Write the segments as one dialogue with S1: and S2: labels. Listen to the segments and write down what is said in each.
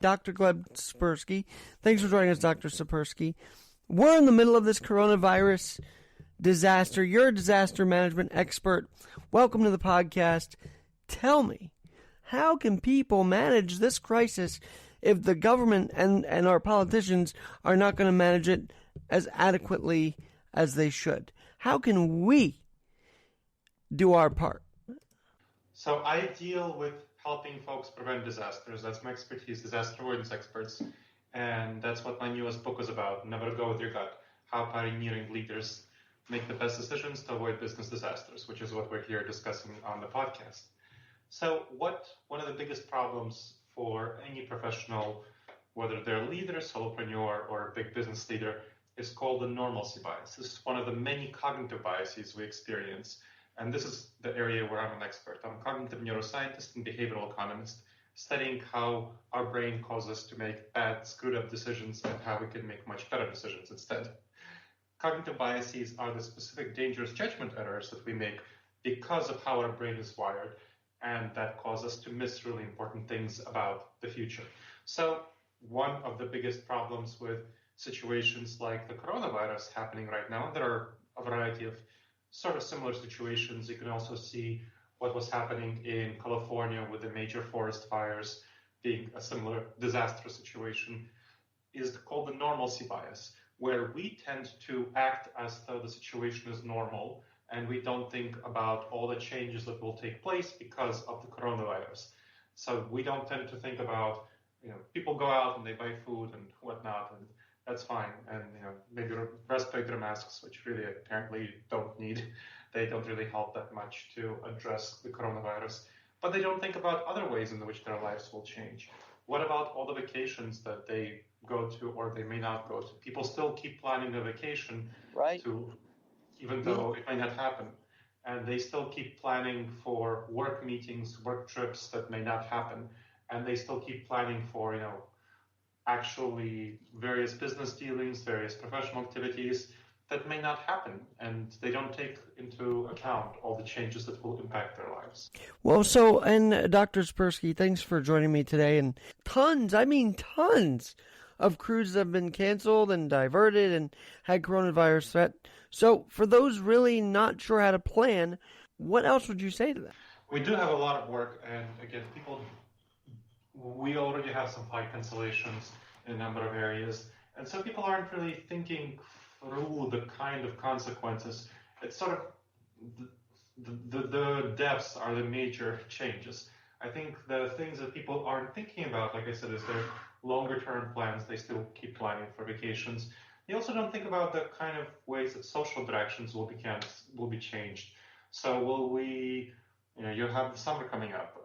S1: Dr. Gleb Tsipursky. Thanks for joining us, Dr. Tsipursky. We're in the middle of this coronavirus disaster. You're a disaster management expert. Welcome to the podcast. Tell me, how can people manage this crisis if the government and our politicians are not going to manage it as adequately as they should? How can we do our part?
S2: So I deal with helping folks prevent disasters. That's my expertise, disaster avoidance experts. And that's what my newest book is about, Never Go With Your Gut, How Pioneering Leaders Make the Best Decisions to Avoid Business Disasters, which is what we're here discussing on the podcast. So one of the biggest problems for any professional, whether they're a leader, solopreneur, or a big business leader, is called the normalcy bias. This is one of the many cognitive biases we experience. And this is the area where I'm an expert. I'm a cognitive neuroscientist and behavioral economist, studying how our brain causes us to make bad, screwed up decisions and how we can make much better decisions instead. Cognitive biases are the specific dangerous judgment errors that we make because of how our brain is wired, and that cause us to miss really important things about the future. So one of the biggest problems with situations like the coronavirus happening right now, and there are a variety of sort of similar situations. You can also see what was happening in California with the major forest fires being a similar disastrous situation, is called the normalcy bias, where we tend to act as though the situation is normal and we don't think about all the changes that will take place because of the coronavirus. So we don't tend to think about, people go out and they buy food and whatnot, and that's fine. And, maybe respirator masks, which really apparently don't need, they don't really help that much to address the coronavirus. But they don't think about other ways in which their lives will change. What about all the vacations that they go to or they may not go to? People still keep planning a vacation,
S1: right?
S2: Even though it may not happen. And they still keep planning for work meetings, work trips that may not happen. And they still keep planning for, actually various business dealings, various professional activities that may not happen. And they don't take into account all the changes that will impact their lives.
S1: Well, and Dr. Tsipursky, thanks for joining me today. And tons of cruises have been canceled and diverted and had coronavirus threat. So for those really not sure how to plan, what else would you say to them?
S2: We do have a lot of work, and again, we already have some flight cancellations in a number of areas, and so people aren't really thinking through the kind of consequences. It's sort of the deaths are the major changes. I think the things that people aren't thinking about, like I said, is their longer-term plans. They still keep planning for vacations. They also don't think about the kind of ways that social interactions will be changed. So will we, you have the summer coming up.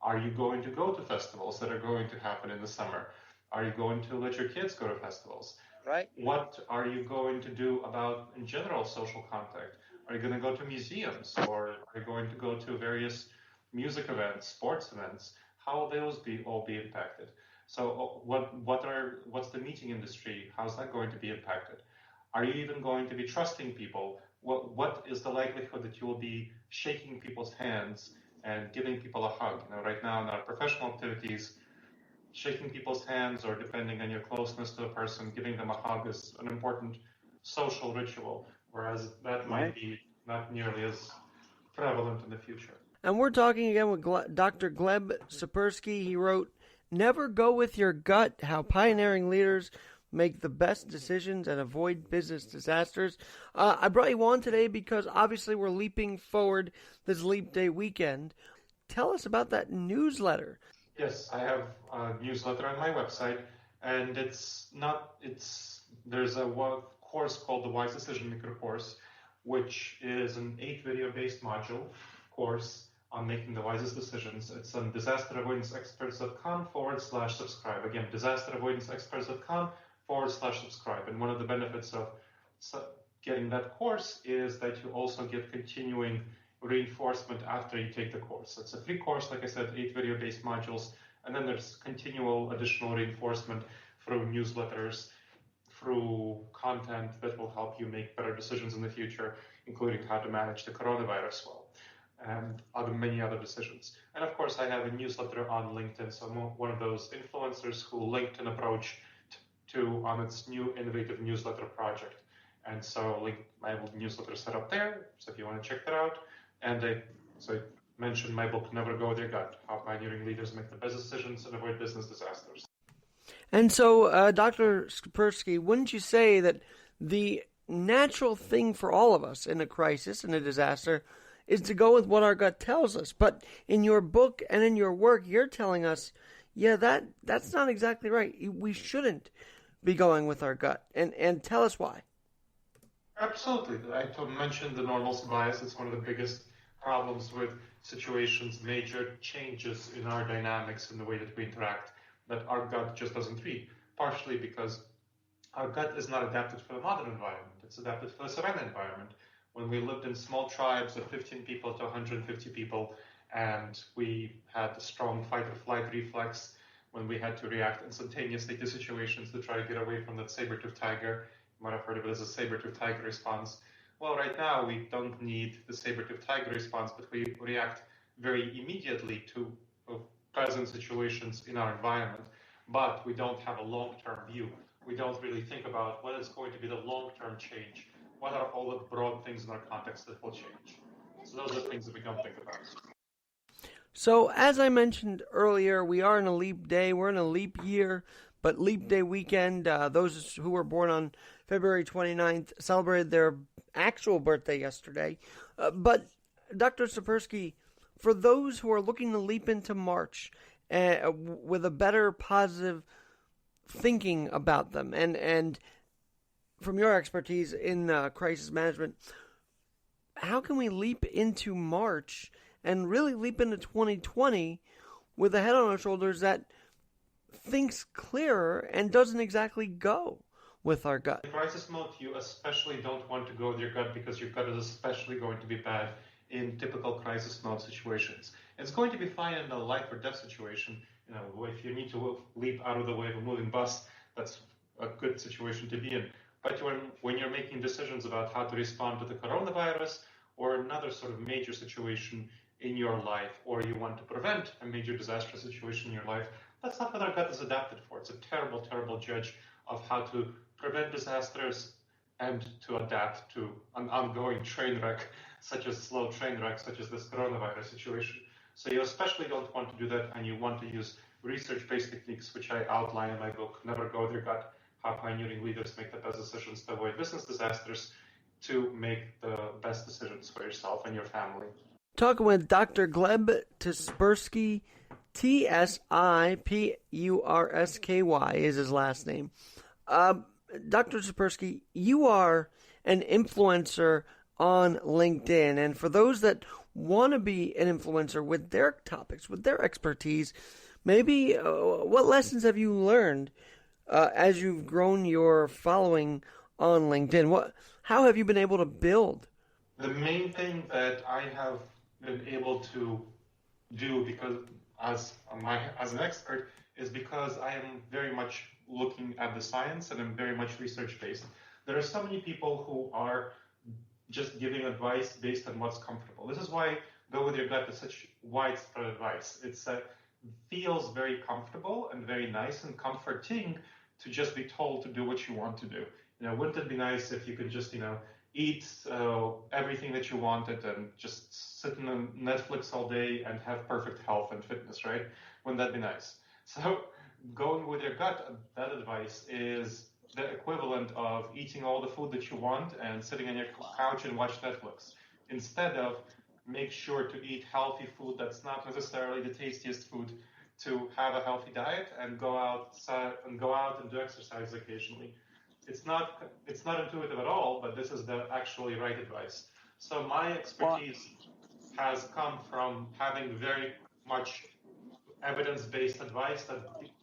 S2: Are you going to go to festivals that are going to happen in the summer? Are you going to let your kids go to festivals?
S1: Right.
S2: What are you going to do about, in general, social contact? Are you going to go to museums, or are you going to go to various music events, sports events? How will those all be impacted? So what's the meeting industry? How's that going to be impacted? Are you even going to be trusting people? What is the likelihood that you will be shaking people's hands and giving people a hug? Right now in our professional activities, shaking people's hands, or depending on your closeness to a person, giving them a hug is an important social ritual, whereas that might be not nearly as prevalent in the future.
S1: And we're talking again with Dr. Gleb Tsipursky. He wrote, Never Go With Your Gut, How Pioneering Leaders Make the Best Decisions and Avoid Business Disasters. I brought you on today because obviously we're leaping forward this Leap Day weekend. Tell us about that newsletter.
S2: Yes, I have a newsletter on my website, and there's a course called the Wise Decision Maker course, which is an 8-video-based module course on making the wisest decisions. It's on disasteravoidanceexperts.com/subscribe. Again, disasteravoidanceexperts.com/subscribe. And one of the benefits of getting that course is that you also get continuing reinforcement after you take the course. It's a free course, like I said, 8 video-based modules, and then there's continual additional reinforcement through newsletters, through content that will help you make better decisions in the future, including how to manage the coronavirus well. and many other decisions. And of course, I have a newsletter on LinkedIn, so I'm one of those influencers who LinkedIn approached to on its new innovative newsletter project. And so my newsletter set up there, so if you want to check that out. And I mentioned my book, Never Go With Your Gut, How Pioneering Leaders Make the Best Decisions and Avoid Business Disasters.
S1: And so, Dr. Tsipursky, wouldn't you say that the natural thing for all of us in a crisis, in a disaster, is to go with what our gut tells us? But in your book and in your work, you're telling us, yeah, that's not exactly right. We shouldn't be going with our gut. And tell us why.
S2: Absolutely. I mentioned the normalcy bias. It's one of the biggest problems with situations, major changes in our dynamics in the way that we interact, that our gut just doesn't read, partially because our gut is not adapted for the modern environment. It's adapted for the savanna environment. When we lived in small tribes of 15 people to 150 people, and we had a strong fight or flight reflex, when we had to react instantaneously to situations to try to get away from that saber-toothed tiger. You might have heard of it as a saber-toothed tiger response. Well, right now, we don't need the saber-toothed tiger response, but we react very immediately to present situations in our environment. But we don't have a long-term view. We don't really think about what is going to be the long-term change. What are all the broad things in our context that will change? So those are things that we don't think about.
S1: So, as I mentioned earlier, we are in a leap day. We're in a leap year, but leap day weekend, those who were born on February 29th celebrated their actual birthday yesterday. But, Dr. Tsipursky, for those who are looking to leap into March with a better, positive thinking about them, and from your expertise in crisis management, how can we leap into March and really leap into 2020 with a head on our shoulders that thinks clearer and doesn't exactly go with our gut?
S2: In crisis mode, you especially don't want to go with your gut because your gut is especially going to be bad in typical crisis mode situations. It's going to be fine in a life or death situation. If you need to leap out of the way of a moving bus, that's a good situation to be in. But when you're making decisions about how to respond to the coronavirus or another sort of major situation in your life, or you want to prevent a major disaster situation in your life, that's not what our gut is adapted for. It's a terrible, terrible judge of how to prevent disasters and to adapt to an ongoing train wreck, such as slow train wreck, such as this coronavirus situation. So you especially don't want to do that, and you want to use research-based techniques, which I outline in my book, Never Go With Your Gut, How Pioneering Leaders Make the Best Decisions to Avoid Business Disasters, to make the best decisions for yourself and your family.
S1: Talking with Dr. Gleb Tsipursky, Tsipursky is his last name. Dr. Tsipursky, you are an influencer on LinkedIn, and for those that want to be an influencer with their topics, with their expertise, maybe what lessons have you learned as you've grown your following on LinkedIn? How have you been able to build?
S2: The main thing that I have been able to do, because as an expert, is because I am very much looking at the science and I'm very much research based. There are so many people who are just giving advice based on what's comfortable. This is why Go With Your Gut is such widespread advice. It feels very comfortable and very nice and comforting to just be told to do what you want to do. Wouldn't it be nice if you could just, eat everything that you wanted and just sit on Netflix all day and have perfect health and fitness, right? Wouldn't that be nice? So going with your gut, that advice is the equivalent of eating all the food that you want and sitting on your couch and watch Netflix. Instead of make sure to eat healthy food that's not necessarily the tastiest food, to have a healthy diet and go out and do exercise occasionally. It's not intuitive at all, but this is the actually right advice. So my expertise has come from having very much evidence-based advice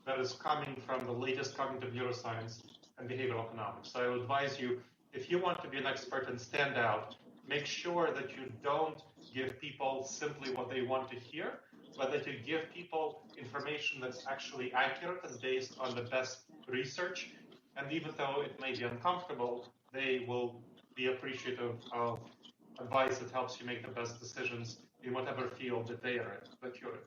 S2: that is coming from the latest cognitive neuroscience and behavioral economics. So I would advise you, if you want to be an expert and stand out, make sure that you don't give people simply what they want to hear, but that you give people information that's actually accurate and based on the best research. And even though it may be uncomfortable, they will be appreciative of advice that helps you make the best decisions in whatever field that they are in, that you're in.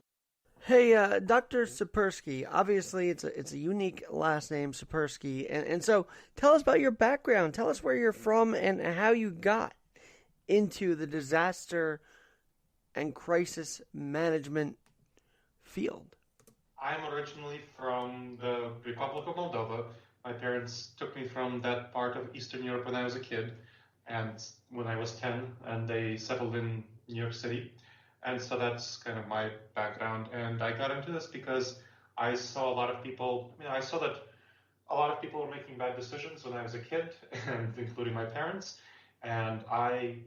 S1: Hey, Dr. Tsipursky, obviously it's a unique last name, Tsipursky, and so tell us about your background. Tell us where you're from and how you got into the disaster and crisis management field.
S2: I'm originally from the Republic of Moldova. My parents took me from that part of Eastern Europe when I was a kid, and when I was 10, and they settled in New York City. And so that's kind of my background. And I got into this because I saw a lot of people, I saw that a lot of people were making bad decisions when I was a kid, and including my parents. And I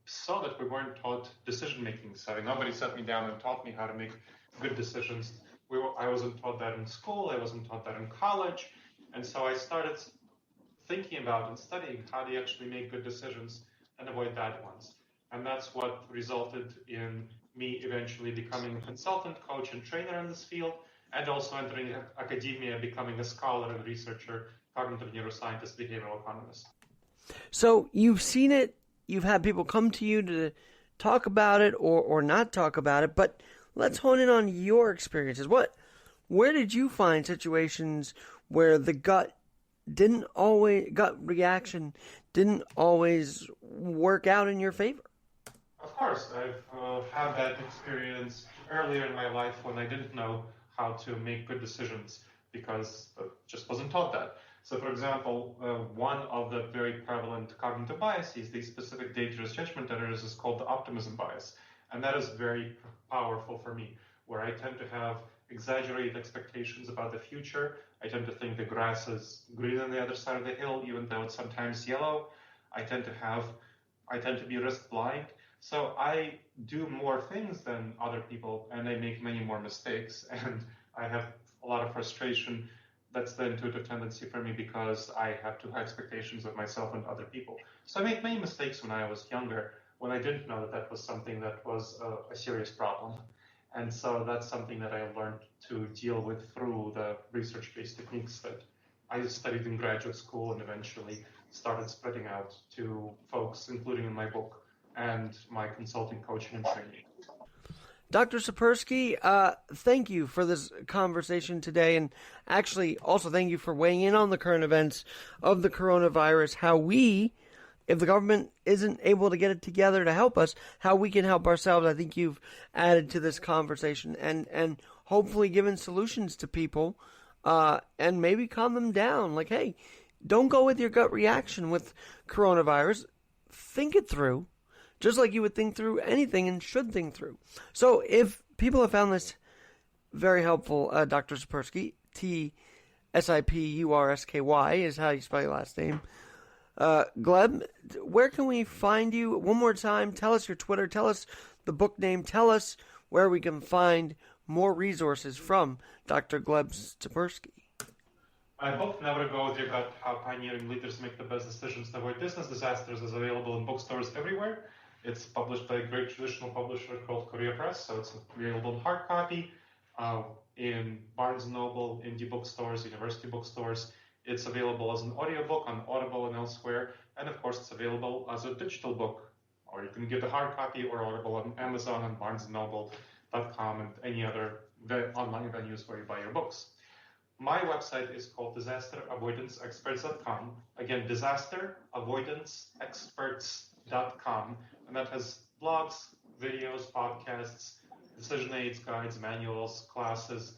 S2: saw that we weren't taught decision making. So nobody sat me down and taught me how to make good decisions. I wasn't taught that in school. I wasn't taught that in college. And so I started thinking about and studying how do you actually make good decisions and avoid bad ones. And that's what resulted in me eventually becoming a consultant, coach, and trainer in this field, and also entering academia, becoming a scholar and researcher, cognitive neuroscientist, behavioral economist.
S1: So you've seen it, you've had people come to you to talk about it or not talk about it, but let's hone in on your experiences. Where did you find situations where the gut reaction didn't always work out in your favor?
S2: Of course, I've had that experience earlier in my life when I didn't know how to make good decisions because I just wasn't taught that. So, for example, one of the very prevalent cognitive biases, these specific dangerous judgment errors, is called the optimism bias. And that is very powerful for me, where I tend to have exaggerated expectations about the future. I tend to think the grass is green on the other side of the hill, even though it's sometimes yellow. I tend to be risk blind. So I do more things than other people, and I make many more mistakes. And I have a lot of frustration. That's the intuitive tendency for me because I have too high expectations of myself and other people. So I made many mistakes when I was younger, when I didn't know that was something that was a serious problem. And so that's something that I learned to deal with through the research-based techniques that I studied in graduate school and eventually started spreading out to folks, including in my book and my consulting, coaching, and training.
S1: Dr. Tsipursky, thank you for this conversation today, and actually also thank you for weighing in on the current events of the coronavirus, how we, if the government isn't able to get it together to help us, how we can help ourselves. I think you've added to this conversation and hopefully given solutions to people and maybe calm them down. Like, hey, don't go with your gut reaction with coronavirus. Think it through. Just like you would think through anything and should think through. So if people have found this very helpful, Dr. Tsipursky, Tsipursky is how you spell your last name. Gleb, where can we find you? One more time, tell us your Twitter, tell us the book name, tell us where we can find more resources from Dr. Gleb Tsipursky.
S2: My book, Never Go With Your Gut, How Pioneering Leaders Make the Best Decisions to Avoid Business Disasters, is available in bookstores everywhere. It's published by a great traditional publisher called Korea Press, so it's available in hard copy, in Barnes & Noble, indie bookstores, university bookstores. It's available as an audiobook on Audible and elsewhere, and of course it's available as a digital book, or you can get the hard copy or Audible on Amazon and BarnesandNoble.com and any other online venues where you buy your books. My website is called disasteravoidanceexperts.com. Again, disasteravoidanceexperts.com. And that has blogs, videos, podcasts, decision aids, guides, manuals, classes,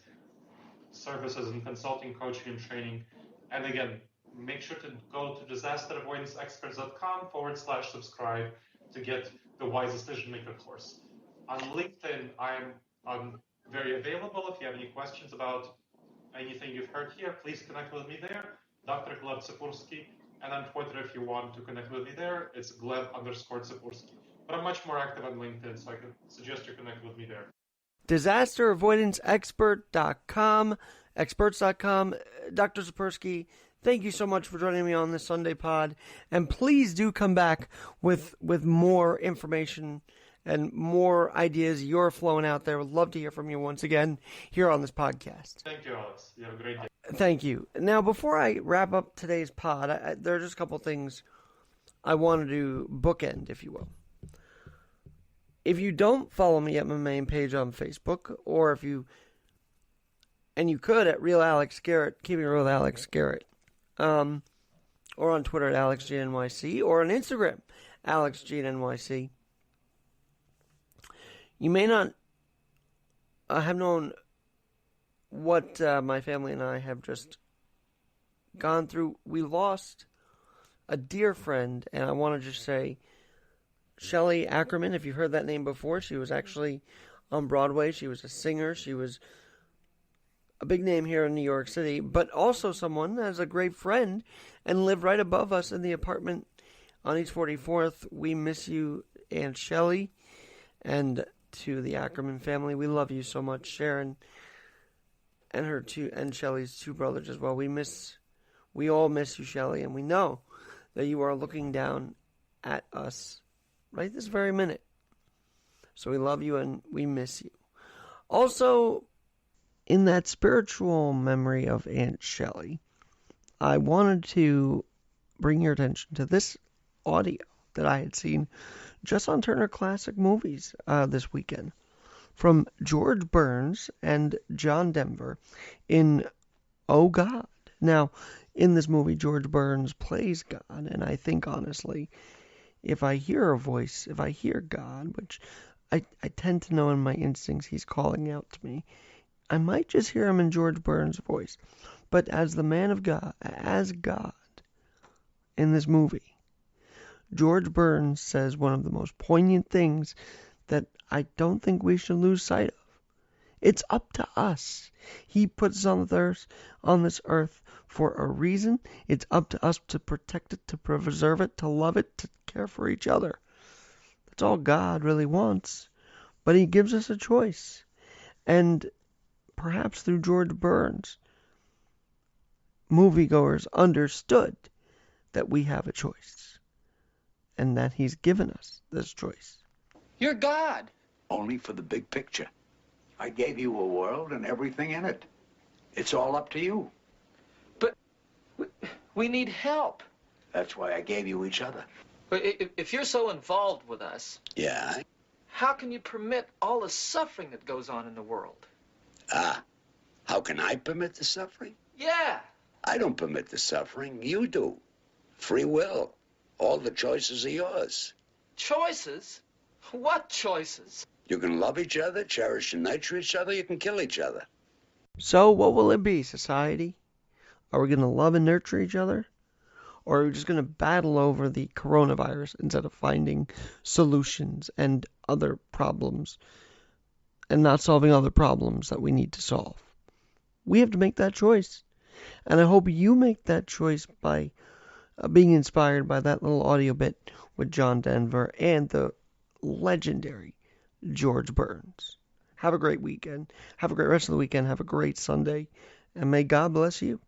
S2: services and consulting, coaching, and training. And again, make sure to go to disasteravoidanceexperts.com/subscribe to get the Wise Decision Maker course. On LinkedIn, I'm very available. If you have any questions about anything you've heard here, please connect with me there, Dr. Gleb Tsipursky. And on Twitter, if you want to connect with me there, it's Gleb_Tsipursky. But I'm much more active on LinkedIn, so I can suggest you connect with me there.
S1: Disasteravoidanceexpert.com, experts.com. Dr. Tsipursky, thank you so much for joining me on this Sunday pod. And please do come back with more information and more ideas you're flowing out there. Would love to hear from you once again here on this podcast.
S2: Thank you, Alex. You have a great day.
S1: Thank you. Now, before I wrap up today's pod, there are just a couple things I wanted to bookend, if you will. If you don't follow me at my main page on Facebook, or if you, and you could at Real Alex Garrett, Keeping It Real with Alex Garrett, or on Twitter at AlexGNYC, or on Instagram, AlexGNYC. You may not have known what my family and I have just gone through. We lost a dear friend, and I want to just say, Shelley Ackerman, if you've heard that name before, she was actually on Broadway. She was a singer. She was a big name here in New York City, but also someone that is a great friend and lived right above us in the apartment on East 44th. We miss you, Aunt Shelley, and to the Ackerman family, we love you so much, Sharon, and her and Shelley's two brothers as well. We all miss you, Shelley, and we know that you are looking down at us right this very minute. So we love you and we miss you. Also, in that spiritual memory of Aunt Shelley, I wanted to bring your attention to this audio that I had seen just on Turner Classic Movies this weekend from George Burns and John Denver in Oh God. Now, in this movie, George Burns plays God, and I think, honestly, if I hear a voice, if I hear God, which I tend to know in my instincts he's calling out to me, I might just hear him in George Burns' voice. But as the man of God, as God in this movie, George Burns says one of the most poignant things that I don't think we should lose sight of. It's up to us. He puts us on this earth for a reason. It's up to us to protect it, to preserve it, to love it, to care for each other. That's all God really wants. But he gives us a choice. And perhaps through George Burns, moviegoers understood that we have a choice. And that he's given us this choice.
S3: You're God.
S4: Only for the big picture. I gave you a world and everything in it. It's all up to you.
S3: But we need help.
S4: That's why I gave you each other.
S3: But if you're so involved with us,
S4: Yeah?
S3: how can you permit all the suffering that goes on in the world?
S4: How can I permit the suffering?
S3: Yeah.
S4: I don't permit the suffering. You do. Free will. All the choices are yours.
S3: Choices? What choices?
S4: You can love each other, cherish and nurture each other. You can kill each other.
S1: So what will it be, society? Are we going to love and nurture each other? Or are we just going to battle over the coronavirus instead of finding solutions and other problems and not solving other problems that we need to solve? We have to make that choice. And I hope you make that choice by being inspired by that little audio bit with John Denver and the legendary George Burns. Have a great weekend. Have a great rest of the weekend. Have a great Sunday. And may God bless you.